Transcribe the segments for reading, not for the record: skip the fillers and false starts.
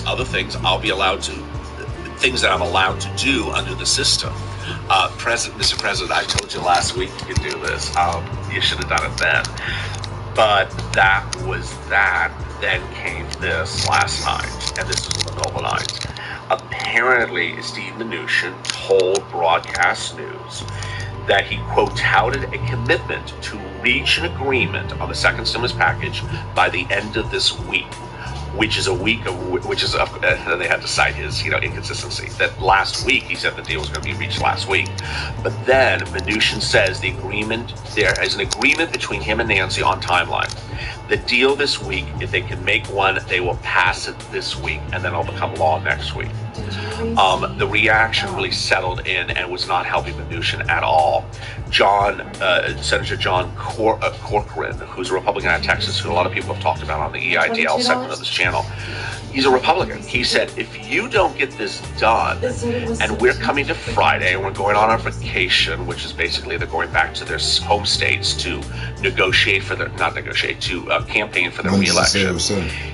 other things I'll be allowed to, things that I'm allowed to do under the system. Mr. President, I told you last week you could do this. You should have done it then. But that was that. Then came this last night, and this was in the middle of the night. Apparently, Steve Mnuchin told Broadcast News that he, quote, touted a commitment to reach an agreement on the second stimulus package by the end of this week, which is a week of, then they had to cite his, inconsistency. That last week, he said the deal was going to be reached last week. But then Mnuchin says there is an agreement between him and Nancy on timeline. The deal this week, if they can make one, they will pass it this week, and then it'll become law next week. The reaction really settled in and was not helping Mnuchin at all. Senator John Corcoran, who's a Republican out of Texas, who a lot of people have talked about on the EIDL segment of this channel, he's a Republican. He said, if you don't get this done, and we're coming to Friday, and we're going on our vacation, which is basically they're going back to their home states to campaign for their re-election.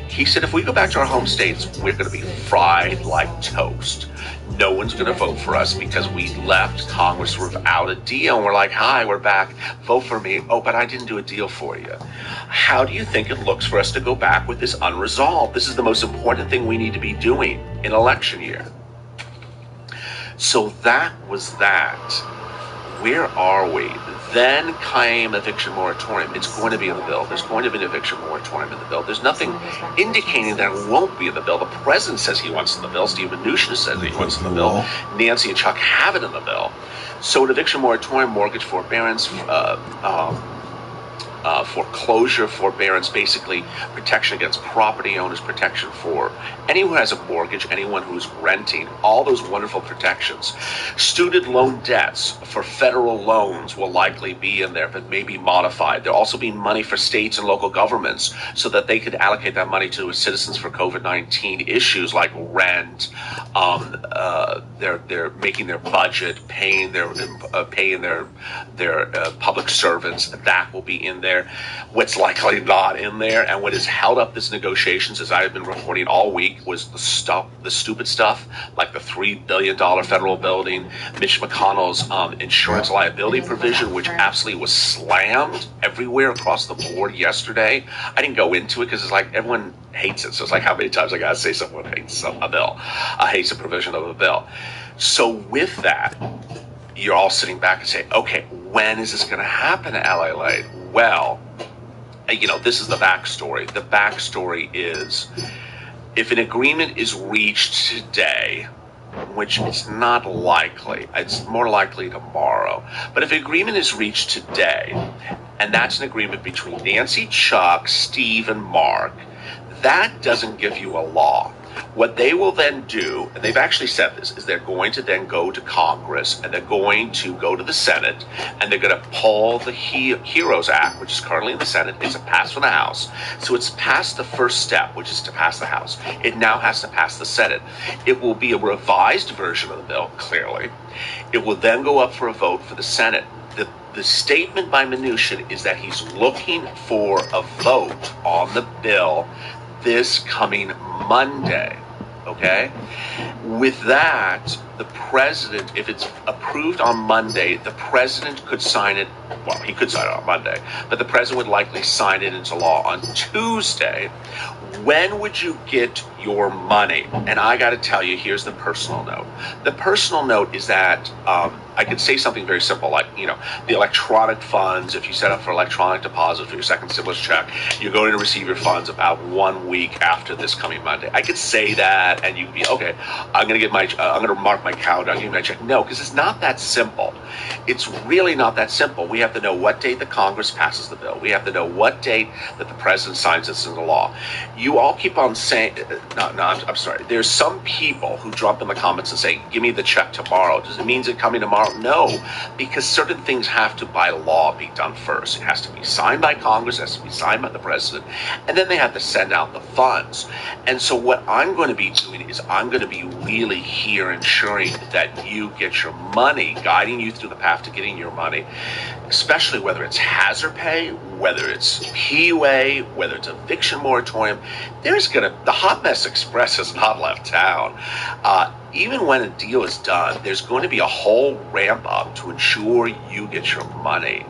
He said, if we go back to our home states, we're going to be fried like toast. No one's going to vote for us because we left Congress without a deal. And we're like, hi, we're back. Vote for me. Oh, but I didn't do a deal for you. How do you think it looks for us to go back with this unresolved? This is the most important thing we need to be doing in election year. So that was that. Where are we? Then came eviction moratorium. It's going to be in the bill. There's going to be an eviction moratorium in the bill. There's nothing indicating that it won't be in the bill. The president says he wants it in the bill. Steve Mnuchin says he wants it in the bill. Nancy and Chuck have it in the bill. So an eviction moratorium, mortgage forbearance, foreclosure forbearance, basically protection against property owners, protection for anyone who has a mortgage, anyone who's renting, all those wonderful protections. Student loan debts for federal loans will likely be in there, but may be modified. There'll also be money for states and local governments so that they could allocate that money to citizens for COVID-19 issues like rent. They're making their budget, paying their public servants. That will be in there. What's likely not in there, and what has held up this negotiations, as I've been reporting all week, was the stupid stuff, like the $3 billion federal building, Mitch McConnell's insurance liability provision, which absolutely was slammed everywhere across the board yesterday. I didn't go into it because it's like everyone hates it. So it's like, how many times I gotta say someone hates a bill, hates a provision of a bill. So with that, you're all sitting back and say, okay, when is this going to happen, LA? Well, this is the backstory. The backstory is, if an agreement is reached today, which is not likely, it's more likely tomorrow, but if an agreement is reached today, and that's an agreement between Nancy, Chuck, Steve, and Mark, that doesn't give you a law. What they will then do, and they've actually said this, is they're going to then go to Congress, and they're going to go to the Senate, and they're going to pull the HEROES Act, which is currently in the Senate. It's passed from the House. So it's passed the first step, which is to pass the House. It now has to pass the Senate. It will be a revised version of the bill, clearly. It will then go up for a vote for the Senate. The statement by Mnuchin is that he's looking for a vote on the bill this coming Monday, okay? With that, the president, if it's approved on Monday, the president could sign it, well, he could sign it on Monday, but the president would likely sign it into law on Tuesday. When would you get your money? And I got to tell you, here's the personal note. The personal note is that I could say something very simple, like, the electronic funds. If you set up for electronic deposit for your second stimulus check, you're going to receive your funds about 1 week after this coming Monday. I could say that, and you'd be, okay, I'm going to mark my calendar, I'll give you my check. No, because it's not that simple. It's really not that simple. We have to know what date the Congress passes the bill. We have to know what date that the president signs this into law. You all keep on saying, I'm sorry. There's some people who drop in the comments and say, give me the check tomorrow. Does it mean it's coming tomorrow? No, because certain things have to, by law, be done first. It has to be signed by Congress, it has to be signed by the president, and then they have to send out the funds. And so what I'm going to be doing is I'm going to be really here ensuring that you get your money, guiding you through the path to getting your money. especially whether it's hazard pay, whether it's PUA, whether it's eviction moratorium, the hot mess express has not left town. Even when a deal is done, there's going to be a whole ramp up to ensure you get your money.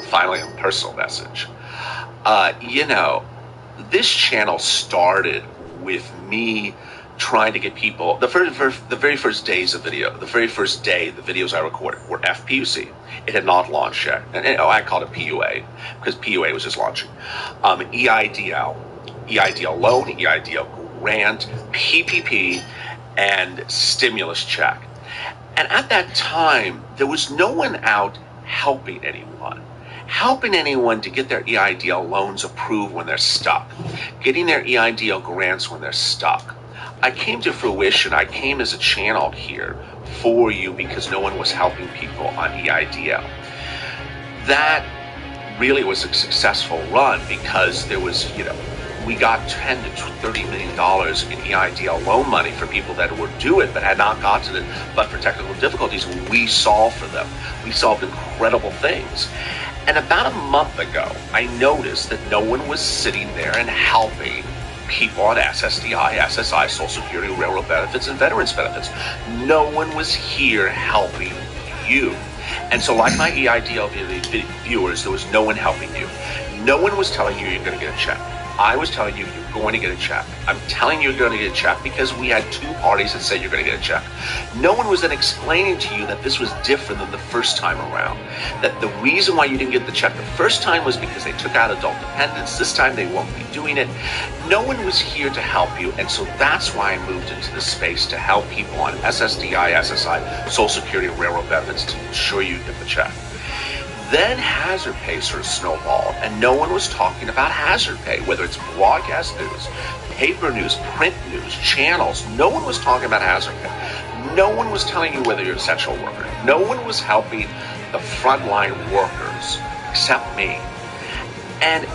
Finally, a personal message. This channel started with me trying to get people, the very first days of video, the very first day, the videos I recorded were FPUC. It had not launched yet. And I called it PUA because PUA was just launching. EIDL loan, EIDL grant, PPP, and stimulus check. And at that time, there was no one out helping anyone to get their EIDL loans approved when they're stuck, getting their EIDL grants when they're stuck. I came to fruition. I came as a channel here for you because no one was helping people on EIDL. That really was a successful run because there was, we got $10 to $30 million in EIDL loan money for people that were due it but had not gotten it, but for technical difficulties, we solved for them. We solved incredible things. And about a month ago, I noticed that no one was sitting there and helping people on SSDI, SSI, Social Security, Railroad benefits, and Veterans benefits. No one was here helping you. And so like my EIDL viewers, there was no one helping you. No one was telling you you're going to get a check. I was telling you you're going to get a check. I'm telling you you're going to get a check because we had two parties that said you're going to get a check. No one was then explaining to you that this was different than the first time around. That the reason why you didn't get the check the first time was because they took out adult dependents. This time they won't be doing it. No one was here to help you. And so that's why I moved into this space to help people on SSDI, SSI, Social Security, and Railroad benefits to ensure you get the check. Then hazard pay sort of snowballed, and no one was talking about hazard pay, whether it's broadcast news, paper news, print news, channels. No one was talking about hazard pay. No one was telling you whether you're an essential worker. No one was helping the frontline workers except me. And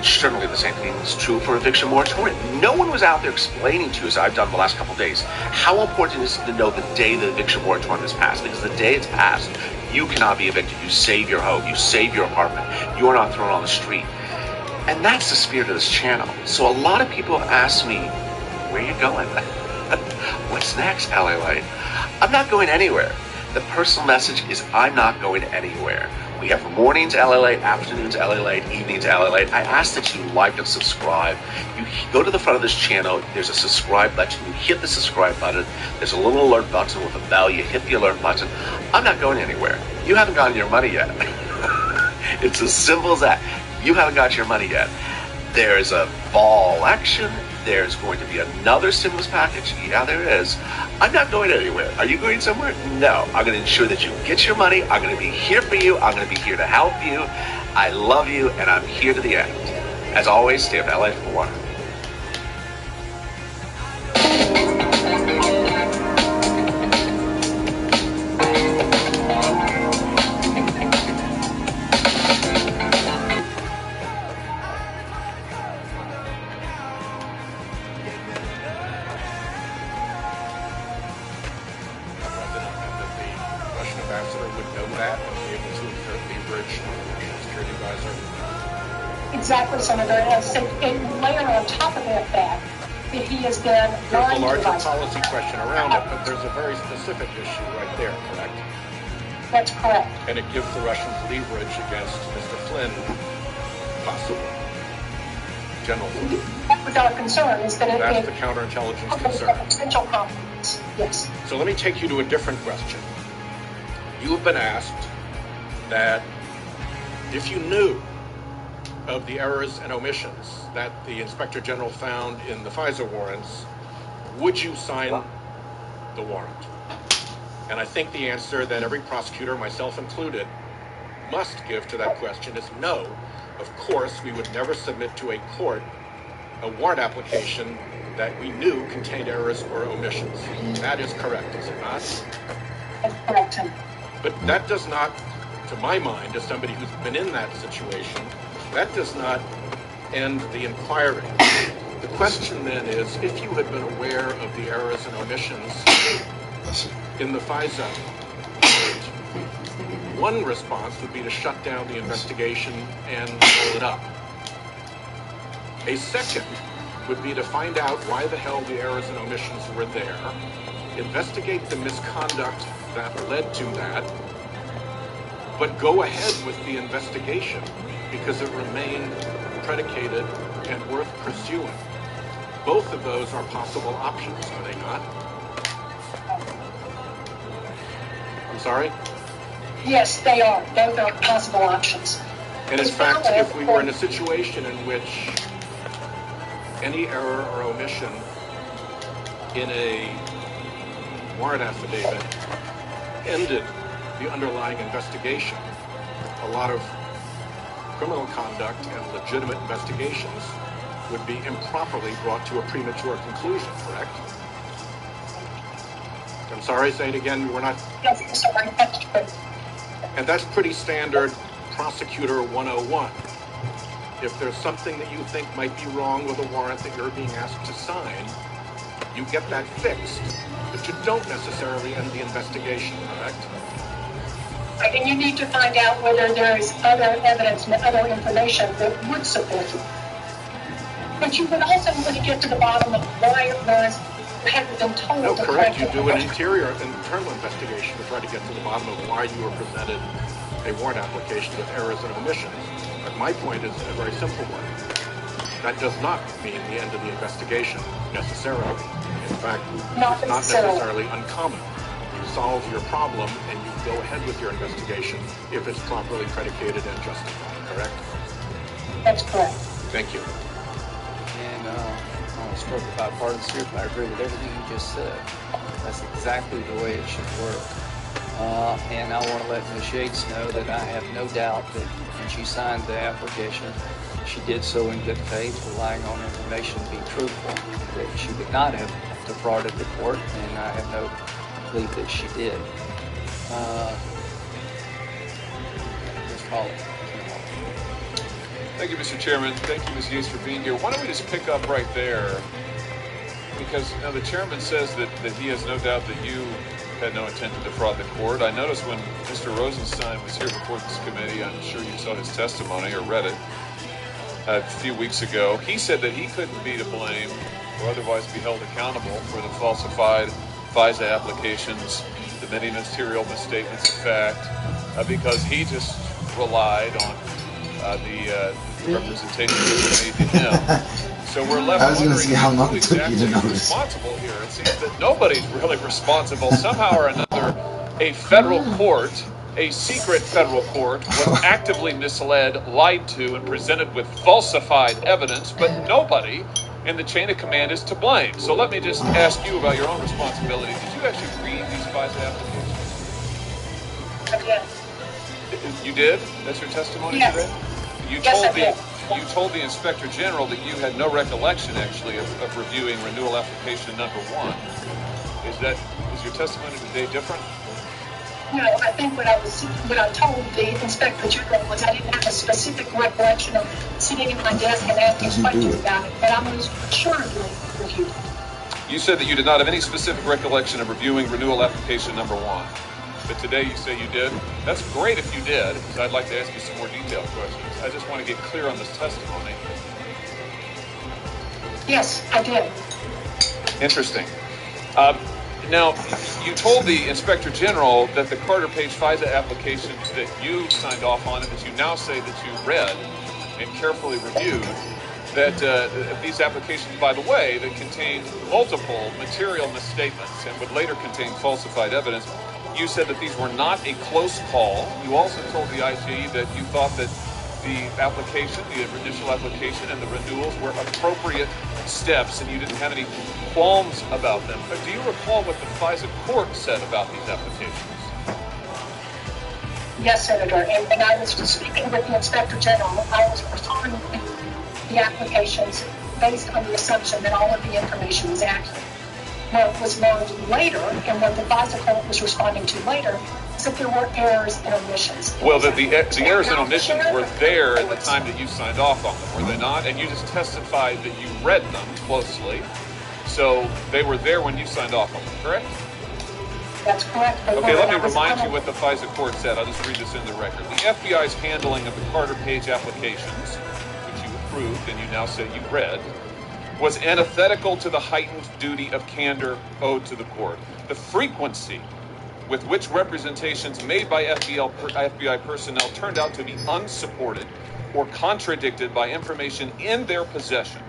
certainly the same thing is true for eviction moratorium. No one was out there explaining to you, as I've done the last couple of days, how important it is to know the day the eviction moratorium is passed. Because the day it's passed, you cannot be evicted. You save your home. You save your apartment. You are not thrown on the street. And that's the spirit of this channel. So a lot of people have asked me, where are you going? What's next, LA Light? I'm not going anywhere. The personal message is I'm not going anywhere. We have mornings LA Light, afternoons LA Light, evenings LA Light. I ask that you like and subscribe. You go to the front of this channel, there's a subscribe button. You hit the subscribe button. There's a little alert button with a bell. You hit the alert button. I'm not going anywhere. You haven't gotten your money yet. It's as simple as that. You haven't got your money yet. There's a fall election. There's going to be another stimulus package. Yeah, there is. I'm not going anywhere. Are you going somewhere? No. I'm going to ensure that you get your money. I'm going to be here for you. I'm going to be here to help you. I love you, and I'm here to the end. As always, stay up LA for one. Exactly, Senator. And layer on top of that fact that he has been there's a larger policy question around it, but there's a very specific issue right there, correct? That's correct. And it gives the Russians leverage against Mr. Flynn, possibly. General Flynn. That's our concern is that that's the counterintelligence concern. Potential conflicts, yes. So let me take you to a different question. You have been asked that if you knew of the errors and omissions that the Inspector General found in the FISA warrants, would you sign the warrant? And I think the answer that every prosecutor, myself included, must give to that question is no. Of course, we would never submit to a court a warrant application that we knew contained errors or omissions. That is correct, is it not? That's correct. But that does not, to my mind, as somebody who's been in that situation, that does not end the inquiry. The question then is, if you had been aware of the errors and omissions in the FISA, One response would be to shut down the investigation and roll it up. A second would be to find out why the hell the errors and omissions were there, investigate the misconduct that led to that, but go ahead with the investigation because it remained predicated and worth pursuing. Both of those are possible options, are they not? I'm sorry? Yes, they are. Both are possible options. And in fact, if we were in a situation in which any error or omission in a warrant affidavit ended the underlying investigation, a lot of criminal conduct and legitimate investigations would be improperly brought to a premature conclusion, correct? I'm sorry, say it again, we're not... Yes, I'm sorry, that's true. And that's pretty standard Prosecutor 101. If there's something that you think might be wrong with a warrant that you're being asked to sign, you get that fixed, but you don't necessarily end the investigation, correct? Right, and you need to find out whether there's other evidence and other information that would support it. But you would also want to get to the bottom of why it was you hadn't been told. No, correct. You do an internal investigation to try to get to the bottom of why you were presented a warrant application with errors and omissions. But my point is a very simple one. That does not mean the end of the investigation, necessarily. In fact, it's not necessarily uncommon. You solve your problem and you go ahead with your investigation if it's properly predicated and justified, correct? That's correct. Thank you. And I spoke about partisanship. I agree with everything you just said. That's exactly the way it should work. And I want to let Ms. Yates know that I have no doubt that when she signed the application, she did so in good faith, relying on information to be truthful, that she would not have defrauded the court, and I have no belief that she did. Ms. Collins. Thank you, Mr. Chairman. Thank you, Ms. Yates, for being here. Why don't we just pick up right there? Because now the chairman says that he has no doubt that you had no intent to defraud the court. I noticed when Mr. Rosenstein was here before this committee, I'm sure you saw his testimony or read it a few weeks ago. He said that he couldn't be to blame or otherwise be held accountable for the falsified FISA applications, the many material misstatements of fact, because he just relied on the representation that was made to him. So we're left wondering who's exactly responsible here. It seems that nobody's really responsible. Somehow or another, a federal court, a secret federal court, was actively misled, lied to, and presented with falsified evidence, but nobody in the chain of command is to blame. So let me just ask you about your own responsibility. Did you actually read these FISA applications? Yes. You did? That's your testimony today? You told the Inspector General that you had no recollection, actually, of reviewing renewal application number 1. Is your testimony today different? No, I think what I told the Inspector General was I didn't have a specific recollection of sitting at my desk and asking questions about it, but I most assuredly reviewed it. You said that you did not have any specific recollection of reviewing renewal application number 1. But today you say you did. That's great if you did, because I'd like to ask you some more detailed questions. I just want to get clear on this testimony. Yes, I did. Interesting. Now, you told the Inspector General that the Carter Page FISA applications that you signed off on, and that you now say that you read and carefully reviewed, that these applications, by the way, that contained multiple material misstatements and would later contain falsified evidence, you said that these were not a close call. You also told the IG that you thought that the application, the initial application, and the renewals were appropriate steps, and you didn't have any qualms about them. But do you recall what the FISA court said about these applications? Yes, Senator. And when I was speaking with the Inspector General, I was referring to the applications based on the assumption that all of the information was accurate. What was learned later, and what the FISA court was responding to later, is that there were errors and omissions. Well, the errors and omissions were there at the time that you signed off on them, were they not? And you just testified that you read them closely. So they were there when you signed off on them, correct? That's correct. Okay, let me remind you what the FISA court said. I'll just read this in the record. The FBI's handling of the Carter Page applications, which you approved and you now say you read, was antithetical to the heightened duty of candor owed to the court. The frequency with which representations made by FBI personnel turned out to be unsupported or contradicted by information in their possession,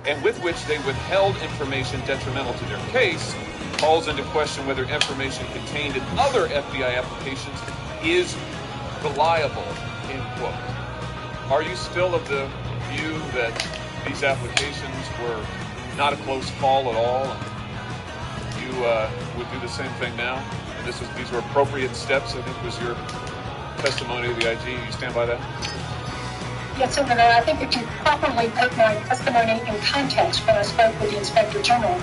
and with which they withheld information detrimental to their case, calls into question whether information contained in other FBI applications is reliable, end quote. Are you still of the view that these applications were not a close call at all, and you would do the same thing now? And these were appropriate steps, I think was your testimony to the IG. You stand by that? Yes, Senator. I think if you properly put my testimony in context when I spoke with the Inspector General,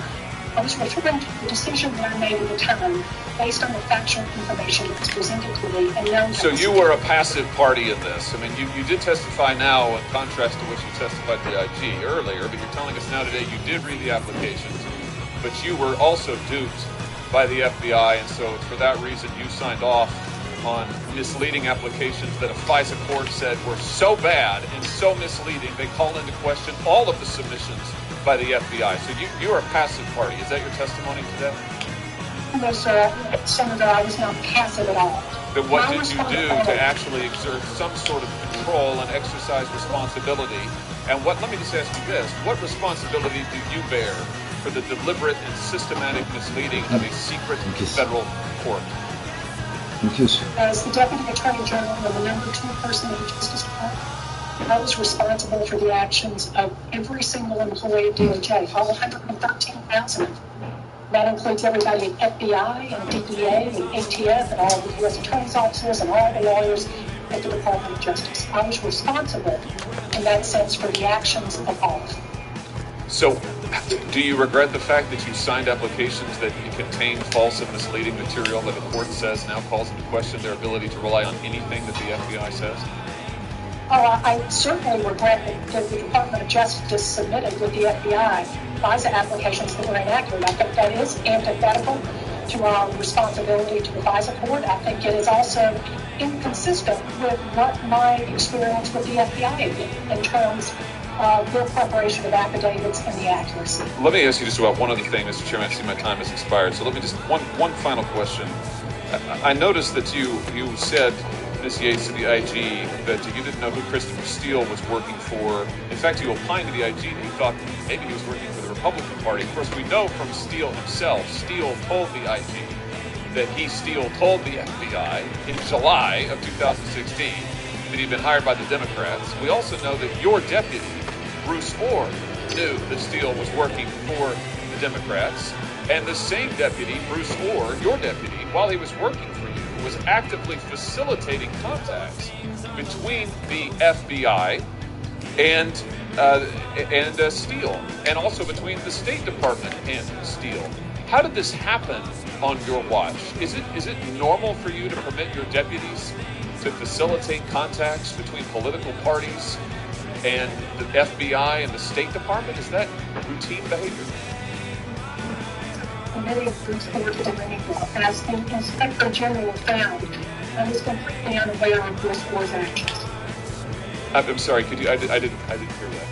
I was referring to the decision that I made at the time based on the factual information that was presented to me and known. So you were a passive party in this. I mean, you did testify now in contrast to what you testified to the IG earlier, but you're telling us now today you did read the applications, but you were also duped by the FBI, and so for that reason you signed off on misleading applications that a FISA court said were so bad and so misleading they call into question all of the submissions by the FBI. So you're a passive party. Is that your testimony today? No, sir. Senator, I was not passive at all. Then what did you do to actually exert some sort of control and exercise responsibility? And let me just ask you this, what responsibility do you bear for the deliberate and systematic misleading of a secret federal court? As the Deputy Attorney General and the number 2 person in the Justice Department, I was responsible for the actions of every single employee of DOJ, all 113,000. That includes everybody at FBI and DEA and ATF and all the U.S. Attorney's officers and all the lawyers at the Department of Justice. I was responsible in that sense for the actions of all. So, do you regret the fact that you signed applications that contained false and misleading material that the court says now calls into question their ability to rely on anything that the FBI says? Oh, I certainly regret that the Department of Justice submitted with the FBI FISA applications that were inaccurate. I think that is antithetical to our responsibility to the FISA court. I think it is also inconsistent with what my experience with the FBI did in terms of their preparation of affidavits and the accuracy. Let me ask you just about one other thing, Mr. Chairman. I see my time has expired. So let me just, one final question. I noticed that you said, Ms. Yates, to the IG, that you didn't know who Christopher Steele was working for. In fact, you opined to the IG that you thought maybe he was working for the Republican Party. Of course, we know from Steele himself, Steele told the IG that Steele told the FBI in July of 2016 that he'd been hired by the Democrats. We also know that your deputy, Bruce Orr, knew that Steele was working for the Democrats. And the same deputy, Bruce Orr, your deputy, while he was working for you, was actively facilitating contacts between the FBI and Steele, and also between the State Department and Steele. How did this happen on your watch? Is it normal for you to permit your deputies to facilitate contacts between political parties and the FBI and the State Department? Is that routine behavior? Committee of Bruce Orr to do anything. As the Inspector General found, I was completely unaware of Bruce Orr's actions. I'm sorry. Could you? I didn't hear that.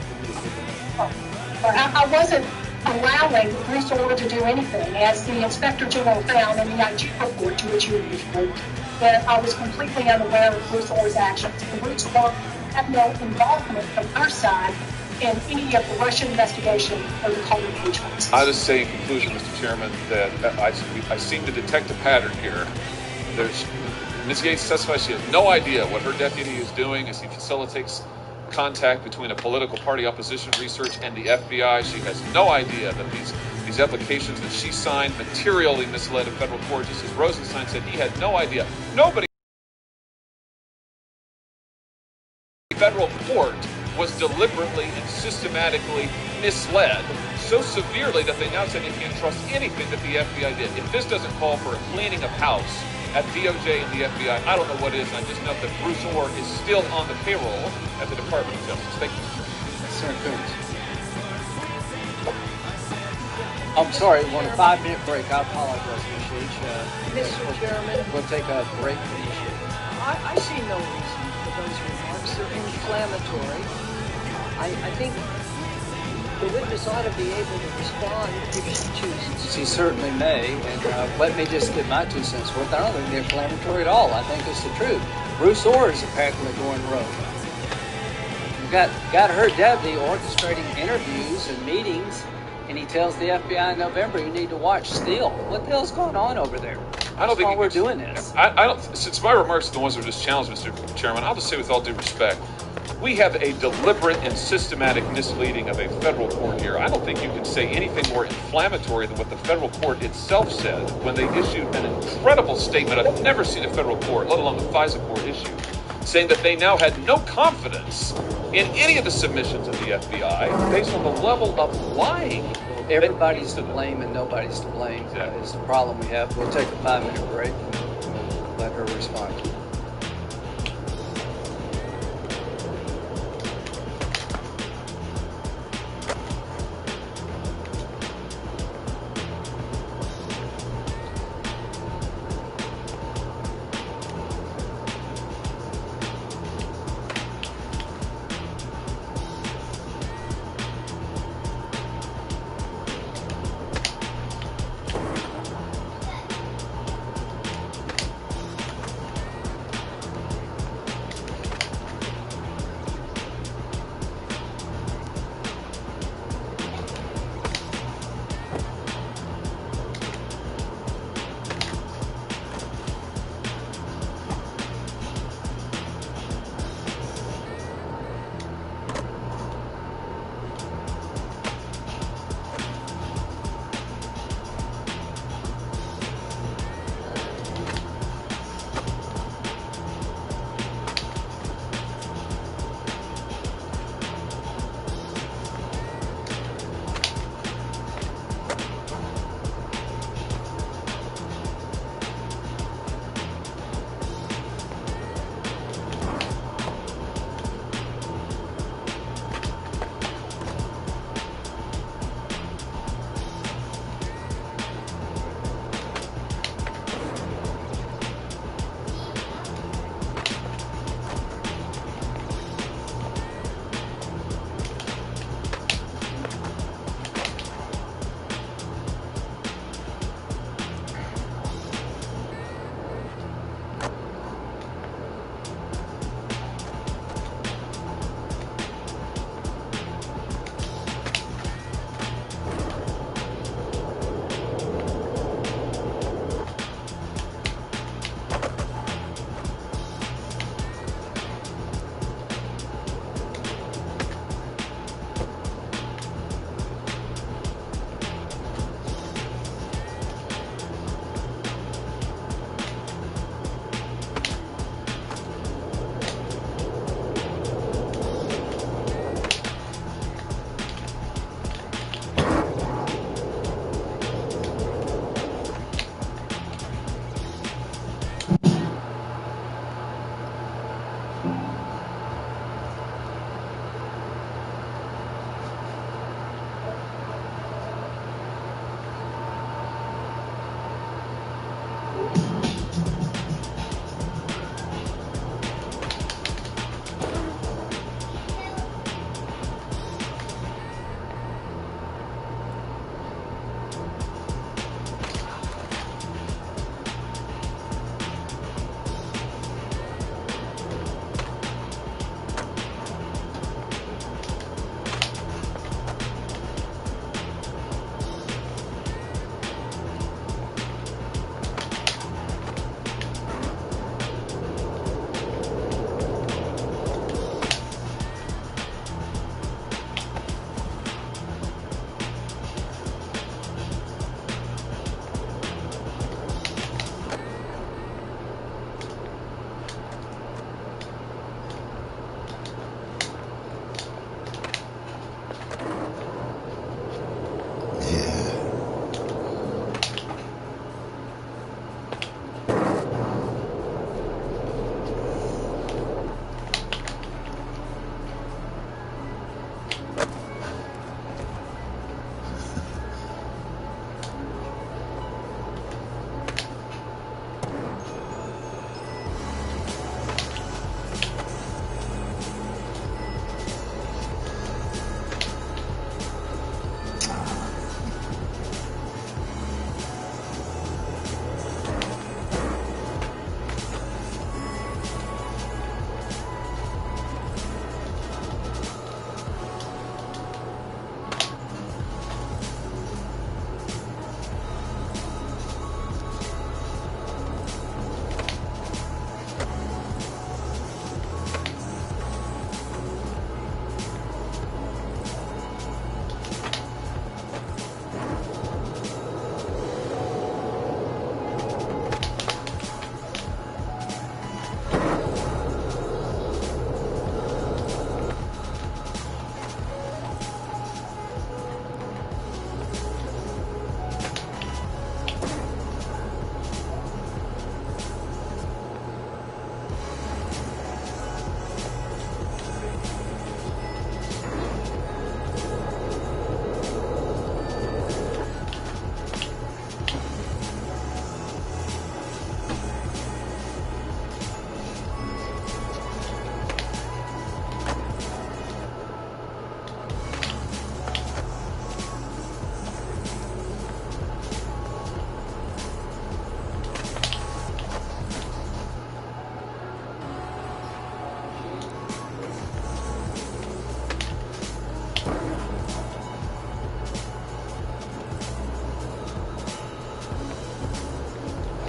I wasn't allowing Bruce Orr to do anything, as the Inspector General found in the IG report to which you referred, that I was completely unaware of Bruce Orr's actions. And Bruce Orr had no involvement from our side in any of the Russian investigation or the Carter Page cases. I'll just say in conclusion, Mr. Chairman, that I seem to detect a pattern here. Ms. Yates testifies she has no idea what her deputy is doing as he facilitates contact between a political party opposition research and the FBI. She has no idea that these applications that she signed materially misled a federal court. Just as Rosenstein said, he had no idea. Nobody in the federal court was deliberately and systematically misled so severely that they now said they can't trust anything that the FBI did. If this doesn't call for a cleaning of house at DOJ and the FBI, I don't know what is. And I just know that Bruce Orr is still on the payroll at the Department of Justice. Thank you, Mr. Chairman. Senator Coons. I'm sorry, we want a 5-minute break. I apologize, Ms. H. Mr. Chairman, We'll take a break for Ms. H. I see no reason for those remarks. They're inflammatory. I think the witness ought to be able to respond if she chooses. She certainly may, and let me just get my 2 cents worth. I don't think they're inflammatory at all. I think it's the truth. Bruce Orr is apparently going rogue. You've got her deputy orchestrating interviews and meetings, and he tells the FBI in November, you need to watch Steele. What the hell's going on over there? I don't think we're doing this. I don't. Since my remarks are the ones that were just challenged, Mr. Chairman, I'll just say with all due respect, we have a deliberate and systematic misleading of a federal court here. I don't think you can say anything more inflammatory than what the federal court itself said when they issued an incredible statement. I've never seen a federal court, let alone the FISA court, issue, saying that they now had no confidence in any of the submissions of the FBI based on the level of lying. Everybody's to blame and nobody's to blame is the problem we have. We'll take a 5-minute break and let her respond.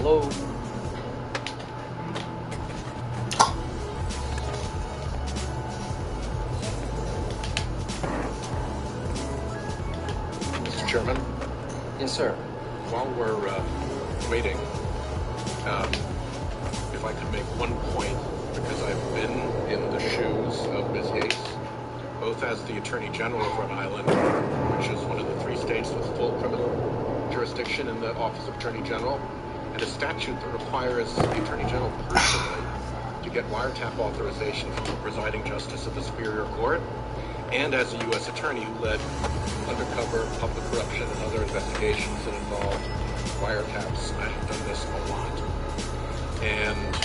Hello? Mr. Chairman, Yes, sir. while we're waiting, if I could make one point, because I've been in the shoes of Ms. Yates, both as the Attorney General of Rhode Island, which is one of the 3 states with full criminal jurisdiction in the Office of Attorney General, and a statute that requires the Attorney General personally to get wiretap authorization from the presiding justice of the Superior Court, and as a U.S. attorney who led undercover public corruption and other investigations that involved wiretaps. I have done this a lot. And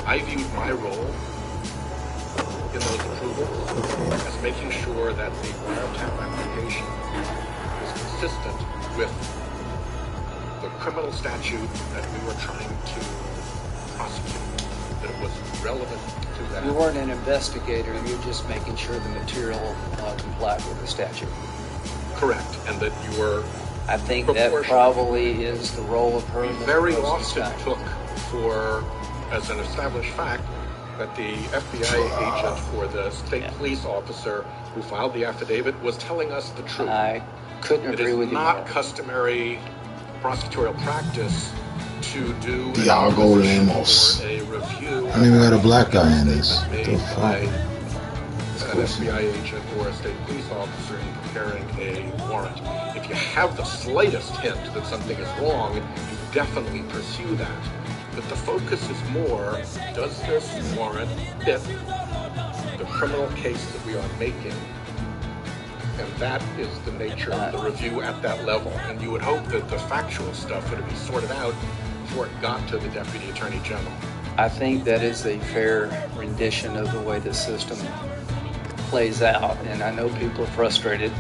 I viewed my role in those approvals as making sure that the wiretap application was consistent with the criminal statute that we were trying to prosecute, that it was relevant to that. You weren't an investigator, you were just making sure the material complied with the statute. Correct, and that you were I think that probably is the role of her. We very often took for, as an established fact, that the FBI agent for the state police officer who filed the affidavit was telling us the truth. I couldn't agree with you. It is not customary prosecutorial practice to do Diago Lemos. a review. I don't even got a black guy in this. What the By fuck? an FBI agent or a state police officer in preparing a warrant. If you have the slightest hint that something is wrong, you definitely pursue that. But the focus is more, does this warrant fit the criminal case that we are making? And that is the nature of the review at that level. And you would hope that the factual stuff would be sorted out before it got to the Deputy Attorney General. I think that is a fair rendition of the way the system plays out. And I know people are frustrated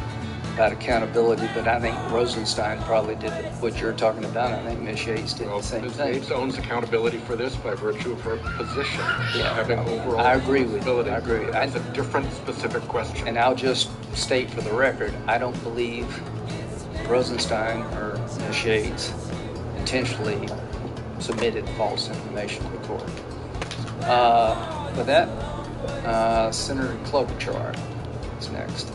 about accountability, but I think Rosenstein probably did what you're talking about. I think Ms. Yates did the same thing. Ms. Yates owns accountability for this by virtue of her position. Yeah, having overall I agree with you. I agree. That's a different specific question. And I'll just state for the record, I don't believe Rosenstein or Ms. Yates intentionally submitted false information to the court. With that, Senator Klobuchar is next.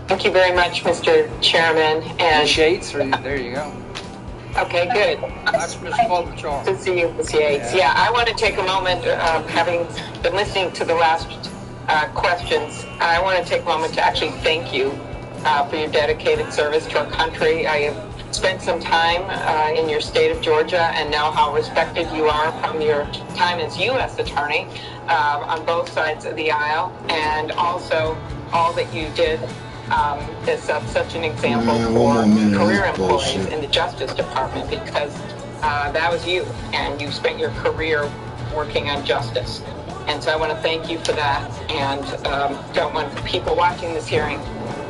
Thank you very much, Mr. Chairman. And Ms. Yates, there you go. Okay, good. That's Ms. Klobuchar. Good to see you, Ms. Yates. Yeah, I want to take a moment, having been listening to the last questions, I want to take a moment to actually thank you for your dedicated service to our country. I have spent some time in your state of Georgia and know how respected you are from your time as U.S. Attorney on both sides of the aisle, and also all that you did is such an example for career employees in the Justice Department, because that was you, and you spent your career working on justice. And so I want to thank you for that, and don't want people watching this hearing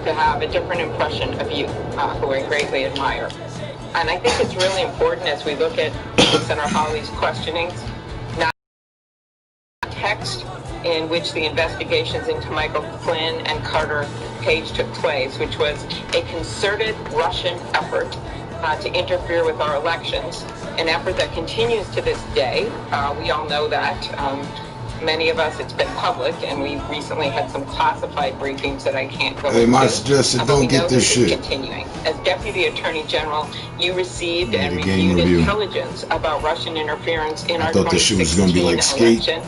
to have a different impression of you, who I greatly admire. And I think it's really important as we look at Senator Hawley's questionings, not text in which the investigations into Michael Flynn and Carter Page took place, which was a concerted Russian effort to interfere with our elections, an effort that continues to this day. We all know that. Many of us, it's been public, and we recently had some classified briefings that I can't go into. Hey, my suggestion, don't get this shit. Continuing. As Deputy Attorney General, you received and reviewed intelligence about Russian interference in our 2016 election,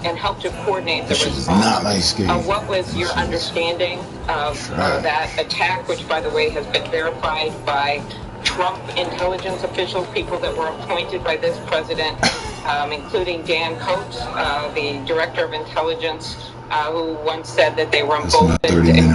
and helped to coordinate the response. Not like Skate. What was your understanding of that attack, which, by the way, has been verified by Trump intelligence officials, people that were appointed by this president, including Dan Coates, the director of intelligence, who once said that they were emboldened and